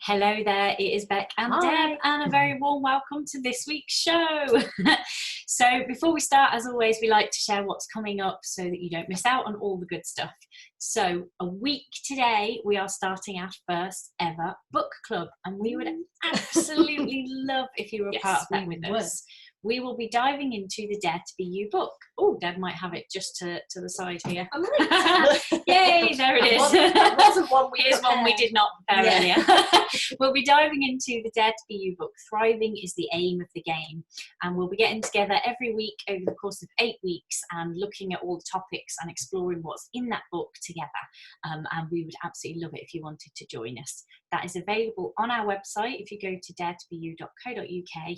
Hello there, it is Bec and Hi. Deb, and a very warm welcome to this week's show. So before we start, as always, we like to share what's coming up so that you don't miss out on all the good stuff. So a week today, we are starting our first ever book club, and we would absolutely love if you were a part of that with us. We will be diving into the Dare to Be You book. Oh, Deb might have it just to the side here. Yay, there it is. That wasn't one we Here's one we did not prepare earlier. We'll be diving into the Dare to Be You book. Thriving is the aim of the game. And we'll be getting together every week over the course of 8 weeks and looking at all the topics and exploring what's in that book together. And we would absolutely love it if you wanted to join us. That is available on our website. If you go to daretobeyou.co.uk,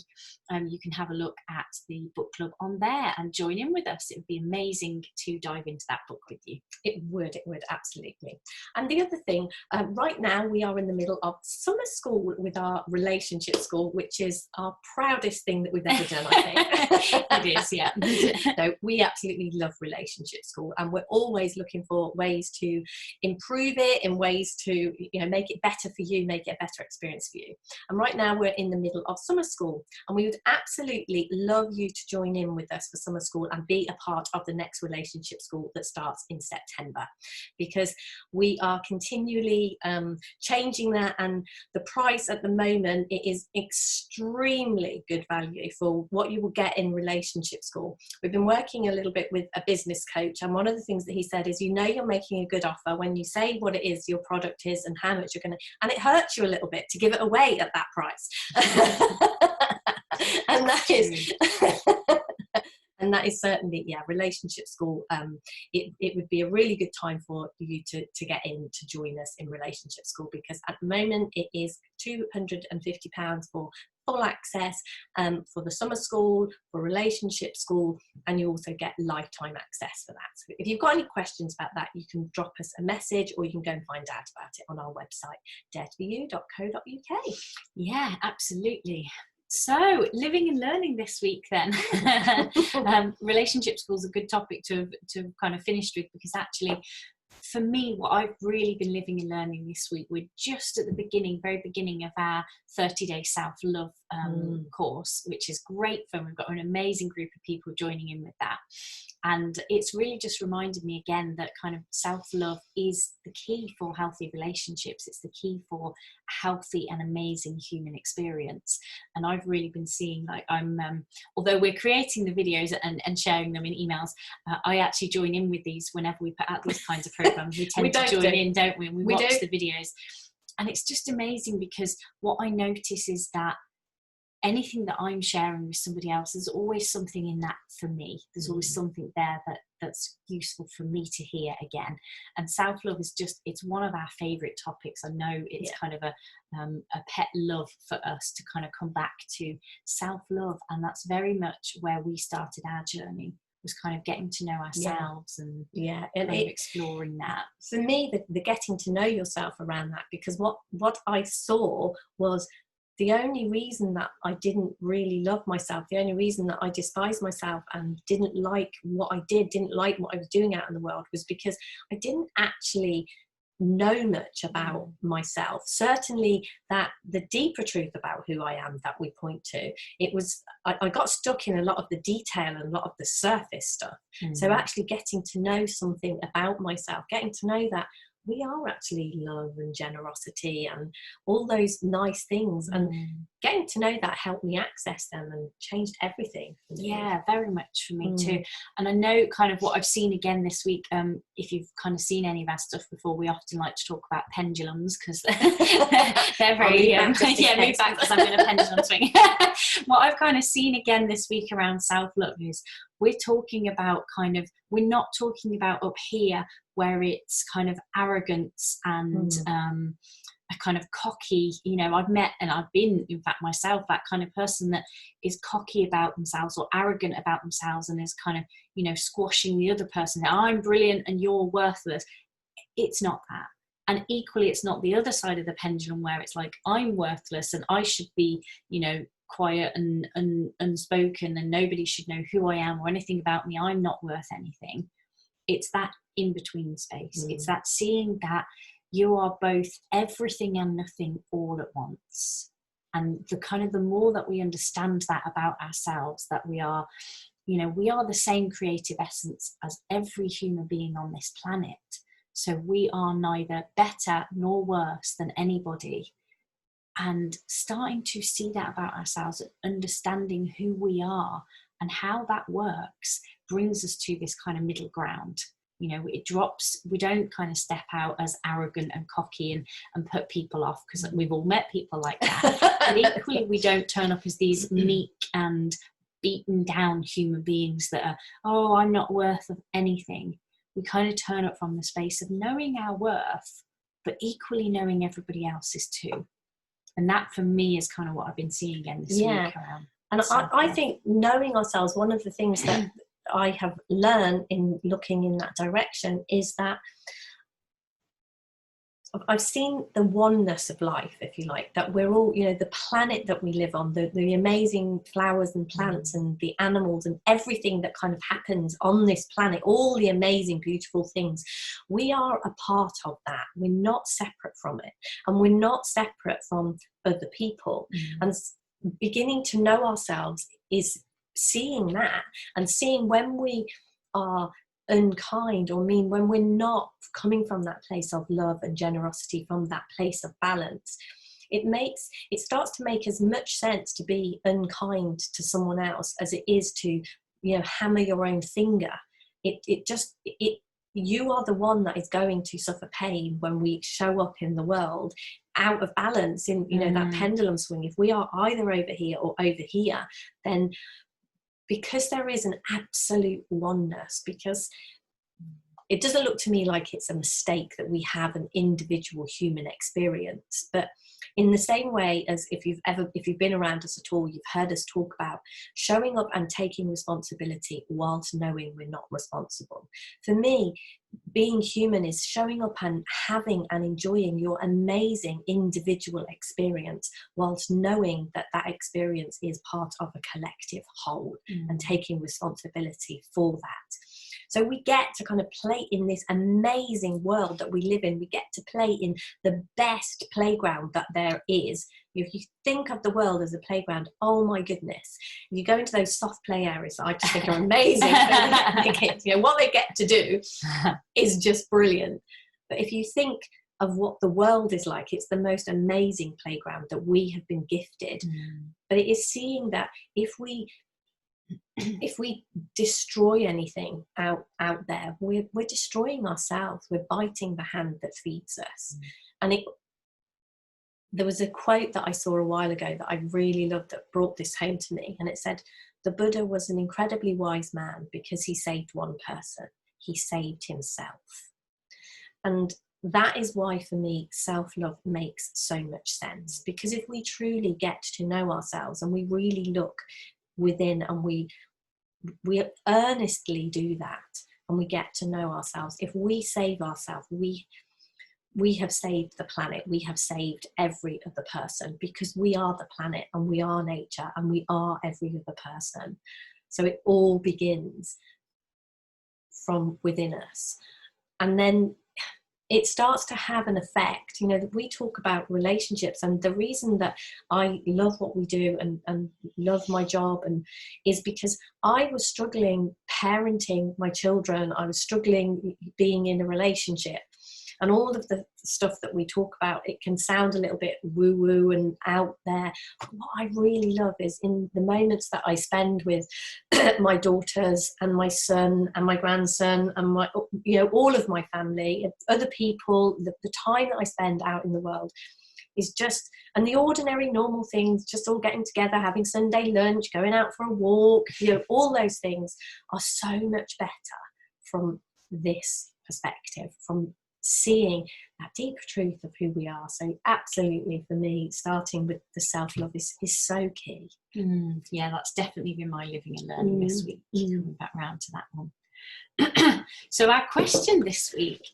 you can have a look at the book club on there and join in with us. It would be amazing to dive into that book with you. It would absolutely. And the other thing, right now we are in the middle of summer school with our relationship school, which is our proudest thing that we've ever done, I think. It is, yeah. So we absolutely love relationship school, and we're always looking for ways to improve it, in ways to make it better for you, make it a better experience for you. And right now we're in the middle of summer school, and we would absolutely love you to join in with us for summer school and be a part of the next relationship school that starts in September, because we are continually changing that, and the price at the moment, it is extremely good value for what you will get in relationship school. We've been working a little bit with a business coach, and one of the things that he said is, you're making a good offer when you say what it is your product is and how much you're going to, and it hurts you a little bit to give it away at that price. And that is and that is certainly, relationship school. It would be a really good time for you to get in to join us in relationship school, because at the moment it is £250 for full access for the summer school, for relationship school, and you also get lifetime access for that. So if you've got any questions about that, you can drop us a message, or you can go and find out about it on our website, daretobeyou.co.uk. Yeah, absolutely. So, living and learning this week then. Relationship school is a good topic to kind of finish with, because actually, for me, what I've really been living and learning this week, we're just at the very beginning of our 30-day self-love course, which is great fun. We've got an amazing group of people joining in with that. And it's really just reminded me again that kind of self-love is the key for healthy relationships. It's the key for a healthy and amazing human experience. And I've really been seeing, like, although we're creating the videos and sharing them in emails, I actually join in with these whenever we put out these kinds of programs. We tend to join in, don't we? And we watch the videos. And it's just amazing, because what I notice is that anything that I'm sharing with somebody else, there's always something in that for me. There's always something there that's useful for me to hear again. And self-love is it's one of our favourite topics. I know it's kind of a pet love for us to kind of come back to self-love. And that's very much where we started our journey, was kind of getting to know ourselves and exploring that. For me, the getting to know yourself around that, because what I saw was the only reason that I didn't really love myself, the only reason that I despised myself and didn't like what I didn't like what I was doing out in the world, was because I didn't actually know much about myself. Certainly that the deeper truth about who I am that we point to, I got stuck in a lot of the detail and a lot of the surface stuff. So actually getting to know something about myself, getting to know that we are actually love and generosity and all those nice things, and getting to know that helped me access them and changed everything. Yeah, very much for me too. And I know kind of what I've seen again this week, if you've kind of seen any of our stuff before, we often like to talk about pendulums, because they're very move back because I'm in a pendulum swing. What I've kind of seen again this week around self-love is we're not talking about up here where it's kind of arrogance and a kind of cocky, I've met and I've been, in fact, myself, that kind of person that is cocky about themselves or arrogant about themselves and is kind of, squashing the other person. I'm brilliant and you're worthless. It's not that. And equally, it's not the other side of the pendulum where it's like, I'm worthless and I should be, quiet and unspoken and nobody should know who I am or anything about me. I'm not worth anything. It's that in-between space. It's that seeing that you are both everything and nothing all at once. And the more that we understand that about ourselves, that we are, we are the same creative essence as every human being on this planet. So we are neither better nor worse than anybody. And starting to see that about ourselves, understanding who we are and how that works, brings us to this kind of middle ground. It drops, we don't kind of step out as arrogant and cocky and put people off, because we've all met people like that. But equally, we don't turn up as these meek and beaten down human beings that are, oh, I'm not worth of anything. We kind of turn up from the space of knowing our worth, but equally knowing everybody else's too. And that for me is kind of what I've been seeing again this week around. And I think knowing ourselves, one of the things that I have learned in looking in that direction is that I've seen the oneness of life, if you like, that we're all, the planet that we live on, the amazing flowers and plants and the animals and everything that kind of happens on this planet, all the amazing, beautiful things. We are a part of that. We're not separate from it. And we're not separate from other people. And beginning to know ourselves is seeing that, and seeing when we are unkind or mean, when we're not coming from that place of love and generosity, from that place of balance. It starts to make as much sense to be unkind to someone else as it is to hammer your own finger. You are the one that is going to suffer pain when we show up in the world out of balance in that pendulum swing. If we are either over here or over here, then because there is an absolute oneness, because it doesn't look to me like it's a mistake that we have an individual human experience. But in the same way as if you've been around us at all, you've heard us talk about showing up and taking responsibility whilst knowing we're not responsible. For me, being human is showing up and having and enjoying your amazing individual experience whilst knowing that experience is part of a collective whole and taking responsibility for that. So we get to kind of play in this amazing world that we live in. We get to play in the best playground that there is. If you think of the world as a playground, oh my goodness. If you go into those soft play areas that I just think are amazing, what they get to do is just brilliant. But if you think of what the world is like, it's the most amazing playground that we have been gifted. But it is seeing that if we destroy anything out there, we're destroying ourselves. We're biting the hand that feeds us. And there was a quote that I saw a while ago that I really loved that brought this home to me. And it said, the Buddha was an incredibly wise man because he saved one person. He saved himself. And that is why, for me, self-love makes so much sense. Because if we truly get to know ourselves and we really look within and we earnestly do that and we get to know ourselves, if we save ourselves, we have saved the planet, we have saved every other person, because we are the planet and we are nature and we are every other person. So it all begins from within us. And then it starts to have an effect. We talk about relationships, and the reason that I love what we do and love my job is because I was struggling parenting my children. I was struggling being in a relationship. And all of the stuff that we talk about, it can sound a little bit woo-woo and out there. But what I really love is in the moments that I spend with my daughters and my son and my grandson and my, all of my family, other people, the time that I spend out in the world is just, and the ordinary normal things, just all getting together, having Sunday lunch, going out for a walk, all those things are so much better from this perspective, from seeing that deeper truth of who we are. So absolutely, for me, starting with the self-love is so key. Yeah, that's definitely been my living and learning this week, coming back round to that one. So our question this week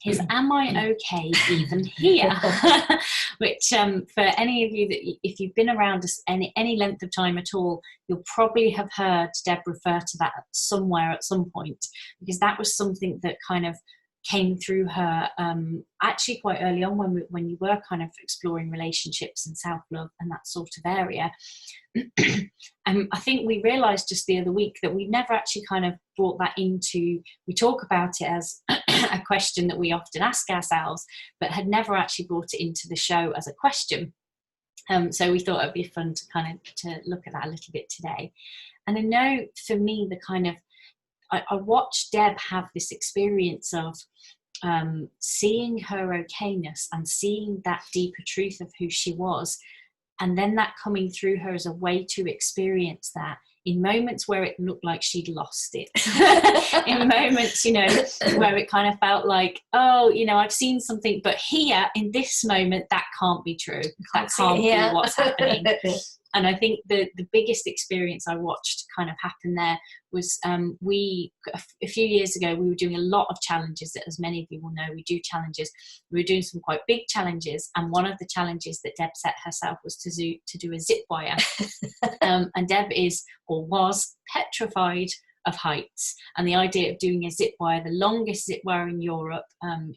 is, am I okay even here? Which for any of you that, if you've been around us any length of time at all, you'll probably have heard Deb refer to that somewhere at some point, because that was something that kind of came through her actually quite early on when you were kind of exploring relationships and self-love and that sort of area. And I think we realised just the other week that we never actually kind of brought that into, we talk about it as a question that we often ask ourselves, but had never actually brought it into the show as a question. So we thought it'd be fun to kind of to look at that a little bit today. And I know for me, the kind of, I watched Deb have this experience of seeing her okayness and seeing that deeper truth of who she was, and then that coming through her as a way to experience that in moments where it looked like she'd lost it. In moments, you know, where it kind of felt like, oh, you know, I've seen something, but here in this moment, that can't be true. That can't be what's happening. And I think the biggest experience I watched kind of happen there was a few years ago, we were doing a lot of challenges. As many of you will know, we do challenges. We were doing some quite big challenges. And one of the challenges that Deb set herself was to do a zip wire. And Deb is, or was, petrified of heights, and the idea of doing a zip wire, the longest zip wire in Europe,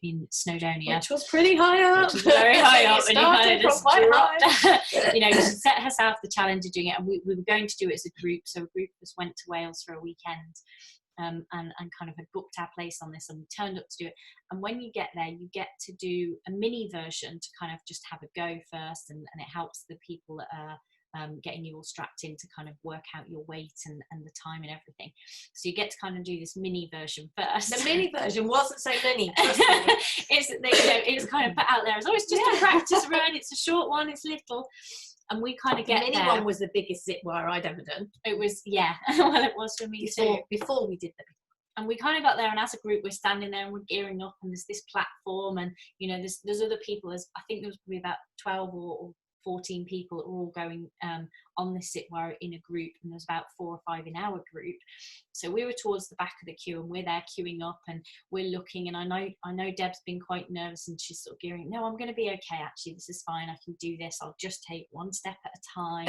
in Snowdonia, which was pretty high up, which was very high up, and you kind of just dropped. You know, she set herself the challenge of doing it, and we were going to do it as a group. So a group of us went to Wales for a weekend, and kind of had booked our place on this, and we turned up to do it. And when you get there, you get to do a mini version to kind of just have a go first, and it helps the people that are getting you all strapped in to kind of work out your weight and the time and everything. So you get to kind of do this mini version first. The mini version wasn't so mini. It's kind of put out there as, oh, it's just a practice run, it's a short one, it's little. And we kind of get the mini there. one was the biggest zip wire I'd ever done. It was, yeah. Well, it was for me too. Before we did that. And we kind of got there, and as a group, we're standing there and we're gearing up, and there's this platform, and you know, there's other people. I think there was probably about 12 or 14 people that were all going on this zip wire in a group, and there's about 4 or 5 in our group. So we were towards the back of the queue, and we're there queuing up, and we're looking, and I know Deb's been quite nervous, and she's sort of gearing, no, I'm going to be okay, actually, this is fine, I can do this, I'll just take one step at a time.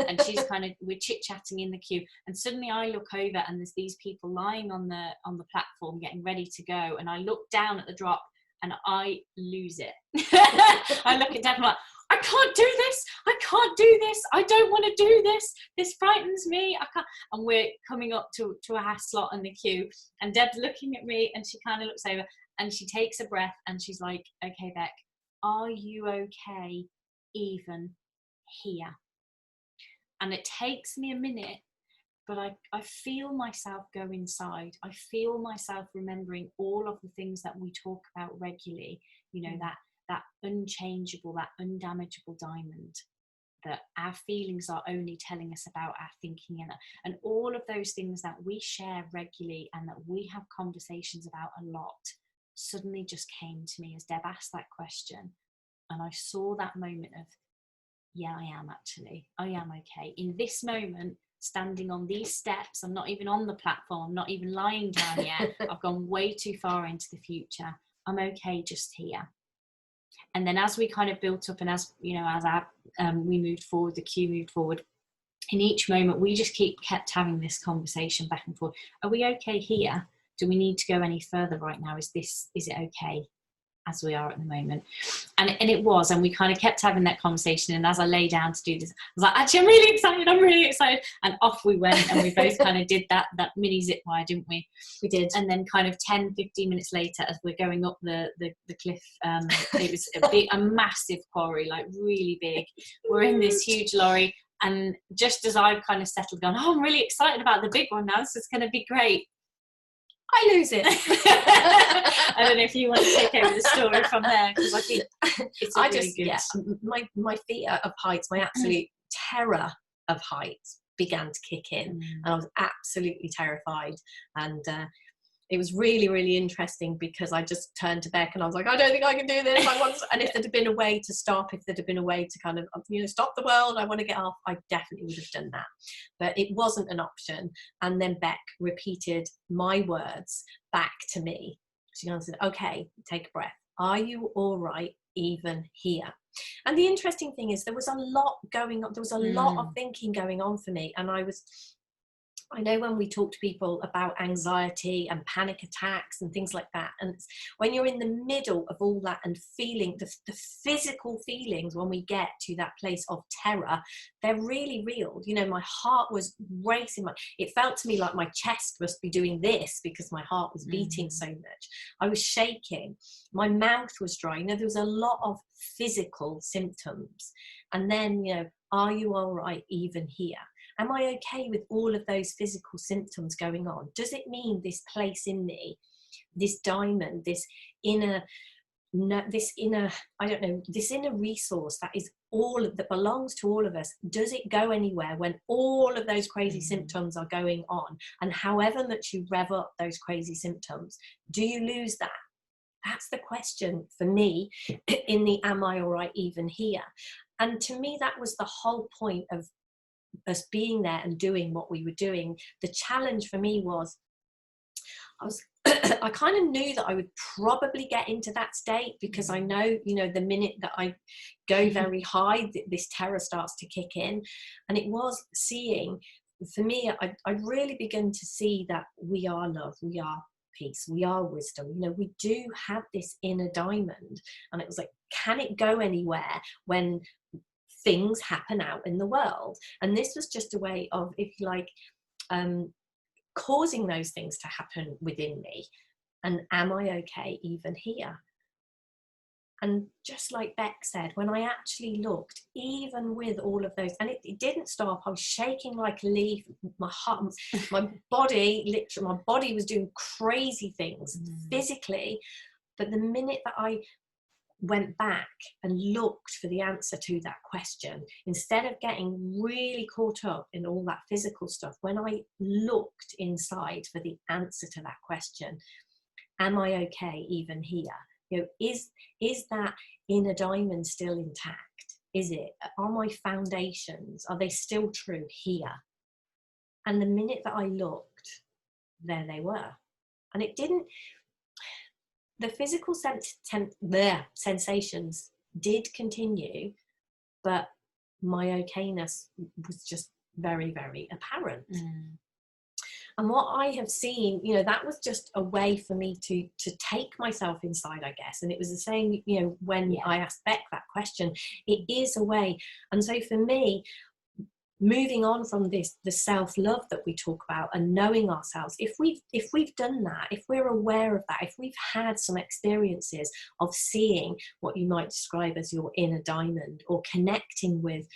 And she's kind of, we're chit-chatting in the queue, and suddenly I look over, and there's these people lying on the platform getting ready to go, and I look down at the drop, and I lose it. I look at Deb, and I'm like, I can't do this, I can't do this, I don't want to do this frightens me, I can't. And we're coming up to our slot in the queue, and Deb's looking at me, and she kind of looks over, and she takes a breath, and she's like, okay, Bec, are you okay even here? And it takes me a minute, but I feel myself go inside. I feel myself remembering all of the things that we talk about regularly, you know, that unchangeable, that undamageable diamond, that our feelings are only telling us about our thinking, and all of those things that we share regularly and that we have conversations about a lot suddenly just came to me as Deb asked that question. And I saw that moment of, yeah, I am okay. In this moment, standing on these steps, I'm not even on the platform, I'm not even lying down yet, I've gone way too far into the future, I'm okay just here. And then as we kind of built up, and as you know, as we moved forward, the queue moved forward, in each moment we just kept having this conversation back and forth. Are we okay here? Do we need to go any further right now? Is it okay as we are at the moment? And it was, and we kind of kept having that conversation. And as I lay down to do this, I was like, actually, I'm really excited. And off we went, and we both kind of did that mini zip wire, didn't we? We did. And then kind of 10-15 minutes later, as we're going up the cliff, it was a massive quarry, like really big. We're in this huge lorry, and just as I've kind of settled, gone, oh, I'm really excited about the big one now, this is going to be great, I lose it. I don't know if you want to take over the story from there, because I think it's really good. Yeah, my fear of heights, my absolute terror of heights began to kick in, and I was absolutely terrified. And it was really, really interesting, because I just turned to Bec and I was like, I don't think I can do this. And if there'd have been a way to stop, if there'd have been a way to kind of, you know, stop the world, I want to get off, I definitely would have done that. But it wasn't an option. And then Bec repeated my words back to me. She answered, okay, take a breath. Are you all right even here? And the interesting thing is, there was a lot going on. There was a lot of thinking going on for me. And I was I know when we talk to people about anxiety and panic attacks and things like that, and when you're in the middle of all that and feeling the physical feelings, when we get to that place of terror, they're really real. You know, my heart was racing. It felt to me like my chest must be doing this because my heart was beating so much. I was shaking. My mouth was dry. You know, there was a lot of physical symptoms. And then, you know, are you all right even here? Am I okay with all of those physical symptoms going on? Does it mean this place in me, this diamond, this inner, I don't know, this inner resource that is that belongs to all of us, does it go anywhere when all of those crazy symptoms are going on? And however much you rev up those crazy symptoms, do you lose that? That's the question for me in the am I all right even here? And to me, that was the whole point of us being there and doing what we were doing. The challenge for me was I kind of knew that I would probably get into that state, because I know, you know, the minute that I go very high, this terror starts to kick in. And it was seeing, for me, I'd really begun to see that we are love, we are peace, we are wisdom. You know, we do have this inner diamond. And it was like, can it go anywhere when things happen out in the world? And this was just a way of, if you like, causing those things to happen within me. And am I okay even here? And just like Bec said, when I actually looked, even with all of those, and it didn't stop, I was shaking like a leaf, my heart, my body, literally, my body was doing crazy things physically. But the minute that I went back and looked for the answer to that question, instead of getting really caught up in all that physical stuff, when I looked inside for the answer to that question, am I okay even here? You know, is that inner diamond still intact? Is it? Are my foundations, are they still true here? And the minute that I looked, there they were. And it didn't, the physical sensations did continue, but my okayness was just very, very apparent. And what I have seen, you know, that was just a way for me to take myself inside, I guess. And it was the same, you know, when I asked Bec that question, it is a way. And so for me, moving on from this, the self-love that we talk about and knowing ourselves, if we've done that, if we're aware of that, if we've had some experiences of seeing what you might describe as your inner diamond, or connecting with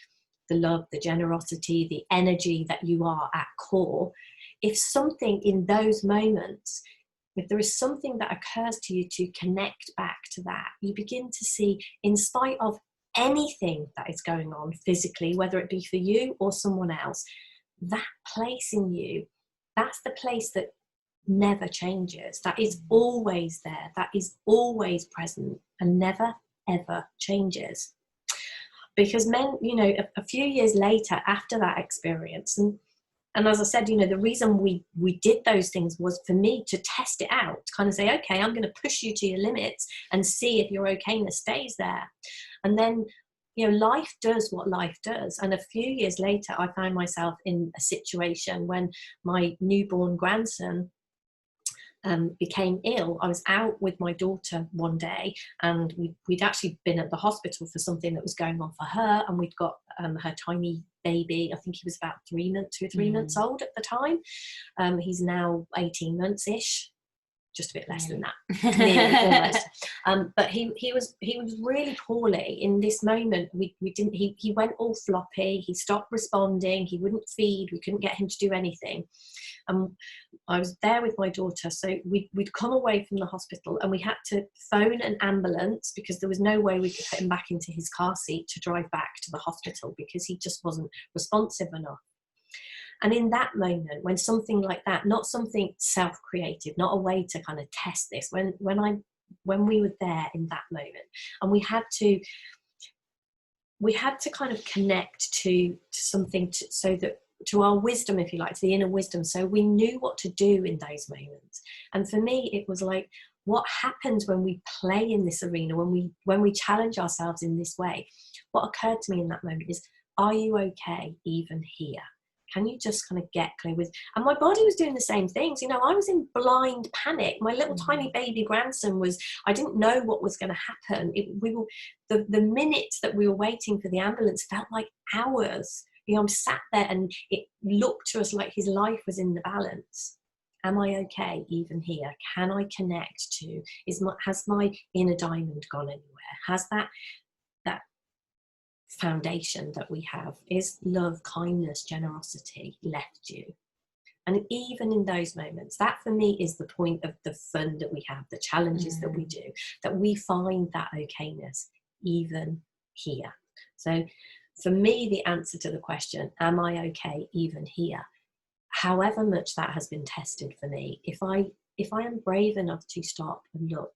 the love, the generosity, the energy that you are at core, if something in those moments, if there is something that occurs to you to connect back to that, you begin to see, in spite of anything that is going on physically, whether it be for you or someone else, that place in you, that's the place that never changes, that is always there, that is always present and never ever changes. Because men, you know, a few years later after that experience, and as I said, you know, the reason we did those things was for me to test it out, to kind of say, okay, I'm going to push you to your limits and see if your okayness stays there. And then, you know, life does what life does. And a few years later, I found myself in a situation when my newborn grandson became ill. I was out with my daughter one day, and we'd actually been at the hospital for something that was going on for her, and we'd got her tiny baby. I think he was about 2 or 3 months old at the time. He's now 18 months-ish, just a bit less than that, nearly, almost. But he was really poorly in this moment. He went all floppy. He stopped responding. He wouldn't feed. We couldn't get him to do anything. I was there with my daughter, so we'd come away from the hospital, and we had to phone an ambulance because there was no way we could put him back into his car seat to drive back to the hospital, because he just wasn't responsive enough. And in that moment, when something like that, not something self-created, not a way to kind of test this, when we were there in that moment, and we had to kind of connect to something, so that, to our wisdom, if you like, to the inner wisdom, so we knew what to do in those moments. And for me, it was like, what happens when we play in this arena, when we challenge ourselves in this way? What occurred to me in that moment is, are you okay even here? Can you just kind of get clear with, and my body was doing the same things. You know, I was in blind panic. My little tiny baby grandson I didn't know what was going to happen. The minutes that we were waiting for the ambulance felt like hours. You know, I'm sat there and it looked to us like his life was in the balance. Am I okay even here? Can I connect to, has my inner diamond gone anywhere? Has that foundation that we have, is love, kindness, generosity left you? And even in those moments, that for me is the point of the fun that we have, the challenges that we do, that we find that okayness even here. So for me, the answer to the question, am I okay even here? However much that has been tested for me, if I am brave enough to stop and look,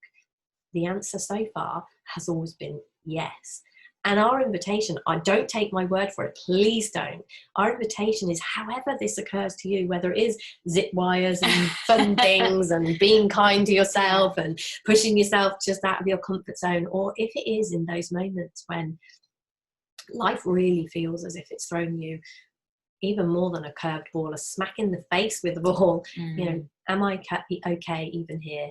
the answer so far has always been yes. And our invitation, I don't take my word for it, please don't. Our invitation is, however this occurs to you, whether it is zip wires and fun things and being kind to yourself and pushing yourself just out of your comfort zone, or if it is in those moments when life really feels as if it's thrown you even more than a curved ball, a smack in the face with a ball, you know, am I okay even here?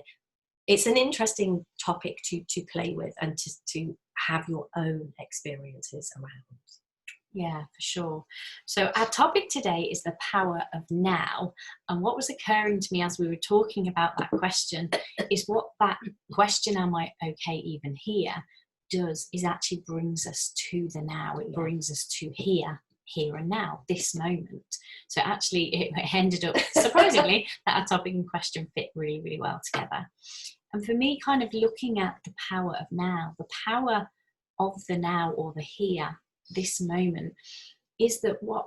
It's an interesting topic to play with and to have your own experiences around. Yeah, for sure. So our topic today is the power of now. And what was occurring to me as we were talking about that question is what that question, am I okay even here, does is actually brings us to the now. It brings us to here and now, this moment. So actually it ended up, surprisingly, that our topic and question fit really, really well together. And for me, kind of looking at the power of now, the power of the now or the here, this moment, is that what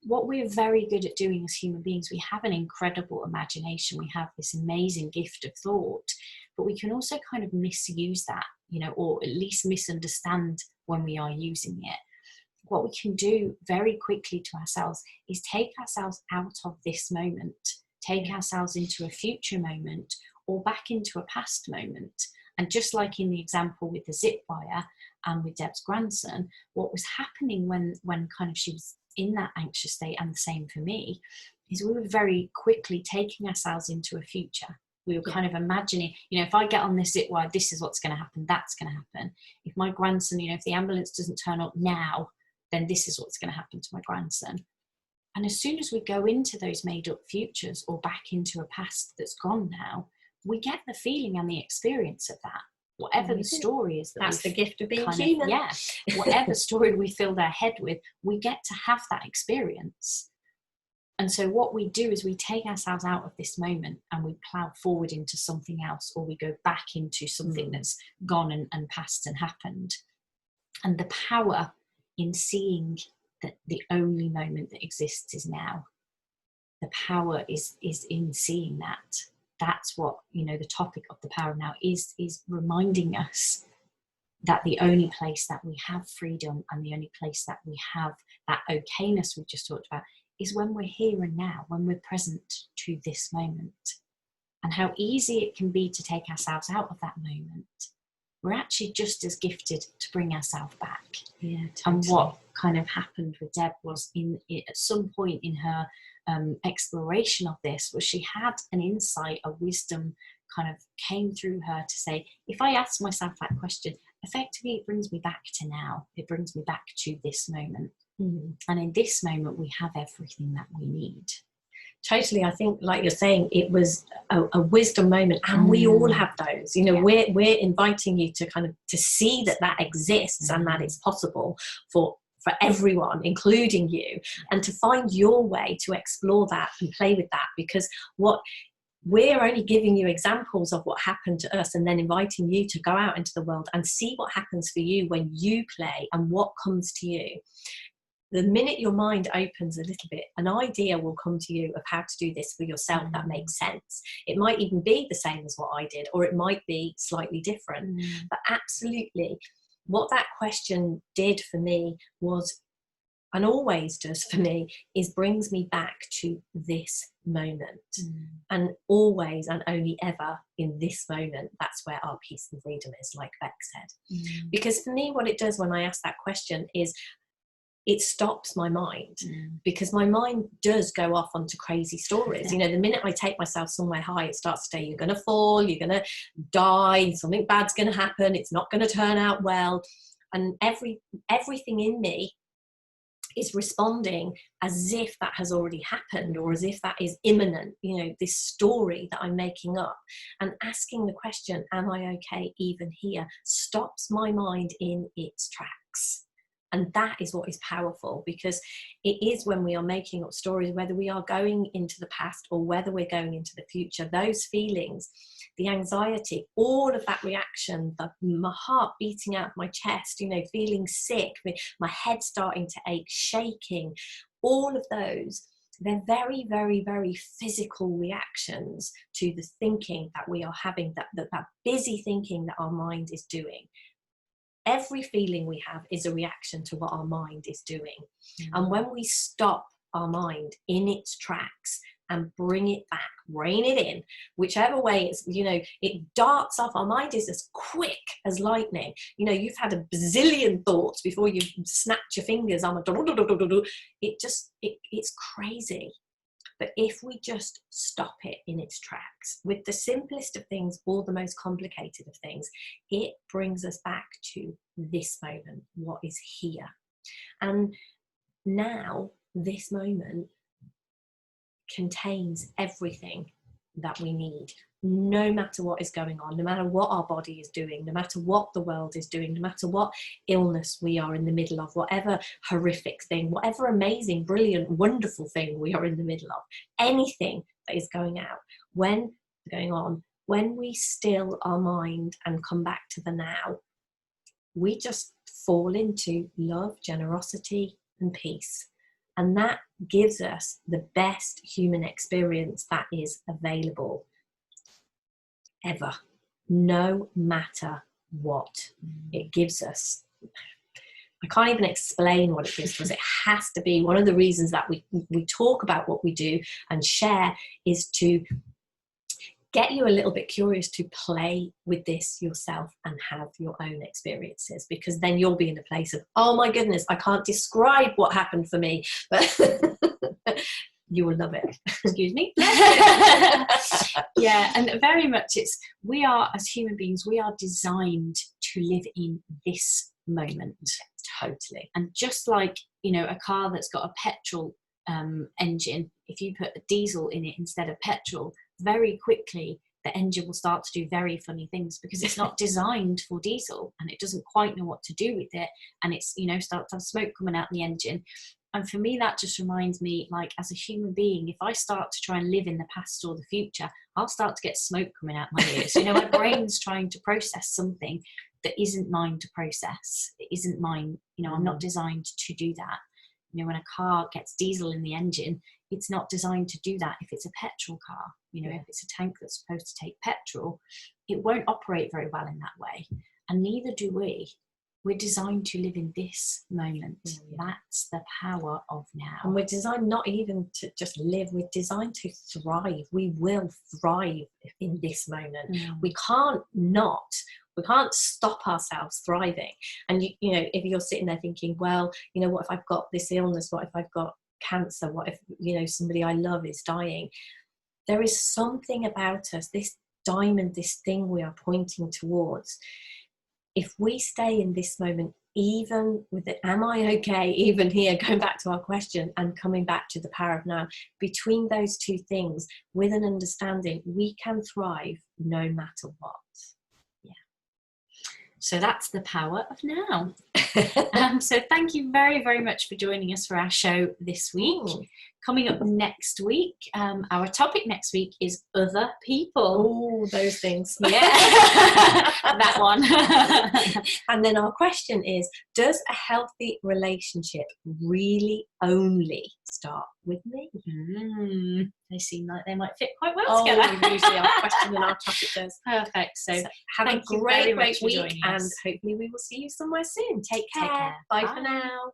we're very good at doing as human beings, we have an incredible imagination, we have this amazing gift of thought, but we can also kind of misuse that, you know, or at least misunderstand when we are using it. What we can do very quickly to ourselves is take ourselves out of this moment, take ourselves into a future moment, or back into a past moment. And just like in the example with the zip wire and with Deb's grandson, what was happening when kind of she was in that anxious state, and the same for me, is we were very quickly taking ourselves into a future. We were kind of imagining, you know, if I get on this zip wire, this is what's going to happen, that's going to happen. If my grandson, you know, if the ambulance doesn't turn up now, then this is what's going to happen to my grandson. And as soon as we go into those made up futures or back into a past that's gone now, we get the feeling and the experience of that. Whatever the story is, that's the gift of being human. Whatever story we filled our head with, we get to have that experience. And so what we do is we take ourselves out of this moment and we plow forward into something else, or we go back into something that's gone and passed and happened. And the power in seeing that the only moment that exists is now. The power is in seeing that. That's what, you know, the topic of the power of now is reminding us that the only place that we have freedom and the only place that we have that okayness we just talked about is when we're here and now, when we're present to this moment. And how easy it can be to take ourselves out of that moment. We're actually just as gifted to bring ourselves back. Yeah, totally. And what kind of happened with Deb was at some point in her exploration of this was she had an insight, a wisdom kind of came through her to say, if I ask myself that question, effectively it brings me back to now. It brings me back to this moment. And in this moment, we have everything that we need. Totally. I think, like you're saying, it was a wisdom moment, and we all have those. You know, we're inviting you to kind of to see that exists and that it's possible for everyone, including you, and to find your way to explore that and play with that. Because what we're only giving you examples of what happened to us, and then inviting you to go out into the world and see what happens for you when you play and what comes to you. The minute your mind opens a little bit, an idea will come to you of how to do this for yourself that makes sense. It might even be the same as what I did, or it might be slightly different. But absolutely, what that question did for me was, and always does for me, is brings me back to this moment. And always and only ever in this moment, that's where our peace and freedom is, like Bec said. Because for me, what it does when I ask that question is, it stops my mind, because my mind does go off onto crazy stories. You know, the minute I take myself somewhere high, it starts to say, you're going to fall, you're going to die, something bad's going to happen, it's not going to turn out well. And everything in me is responding as if that has already happened, or as if that is imminent, you know, this story that I'm making up. And asking the question, am I okay even here, stops my mind in its tracks. And that is what is powerful, because it is when we are making up stories, whether we are going into the past or whether we're going into the future, those feelings, the anxiety, all of that reaction, my heart beating out of my chest, you know, feeling sick, my head starting to ache, shaking, all of those, they're very, very, very physical reactions to the thinking that we are having, that busy thinking that our mind is doing. Every feeling we have is a reaction to what our mind is doing. And when we stop our mind in its tracks and bring it back, rein it in, whichever way it's, you know, it darts off. Our mind is as quick as lightning. You know, you've had a bazillion thoughts before you snapped your fingers on it's crazy. But if we just stop it in its tracks, with the simplest of things or the most complicated of things, it brings us back to this moment, what is here. And now this moment contains everything that we need, no matter what is going on, no matter what our body is doing, no matter what the world is doing, no matter what illness we are in the middle of, whatever horrific thing, whatever amazing, brilliant, wonderful thing we are in the middle of, anything that is going on, when we still our mind and come back to the now, we just fall into love, generosity, and peace. And that gives us the best human experience that is available ever, no matter what. It gives us, I can't even explain what it gives to us. It has to be one of the reasons that we talk about what we do and share, is to get you a little bit curious to play with this yourself and have your own experiences, because then you'll be in a place of, oh my goodness, I can't describe what happened for me, but you will love it. Excuse me. Yeah, and very much we are, as human beings, we are designed to live in this moment. Totally. And just like, you know, a car that's got a petrol engine, if you put a diesel in it instead of petrol, very quickly the engine will start to do very funny things, because it's not designed for diesel and it doesn't quite know what to do with it, and it's, you know, starts to have smoke coming out the engine. And for me, that just reminds me, like, as a human being, if I start to try and live in the past or the future, I'll start to get smoke coming out my ears. You know, my brain's trying to process something that isn't mine to process. It isn't mine. You know, I'm not designed to do that. You know, when a car gets diesel in the engine, it's not designed to do that. If it's a petrol car, you know, if it's a tank that's supposed to take petrol, it won't operate very well in that way. And neither do we. We're designed to live in this moment. That's the power of now. And we're designed not even to just live, we're designed to thrive. We will thrive in this moment. We can't stop ourselves thriving. And you know, if you're sitting there thinking, well, you know, what if I've got this illness? What if I've got cancer? What if, you know, somebody I love is dying? There is something about us, this diamond, this thing we are pointing towards. If we stay in this moment, even with it, am I okay, even here, going back to our question and coming back to the power of now, between those two things, with an understanding, we can thrive no matter what. Yeah. So that's the power of now. So thank you very, very much for joining us for our show this week. Coming up next week, our topic next week is other people. Oh, those things. Yeah, that one. And then our question is, does a healthy relationship really only start with me? They seem like they might fit quite well together. Usually our question and our topic does. Perfect. So have a great week, and us. hopefully we will see you somewhere soon. Take care. Bye for now.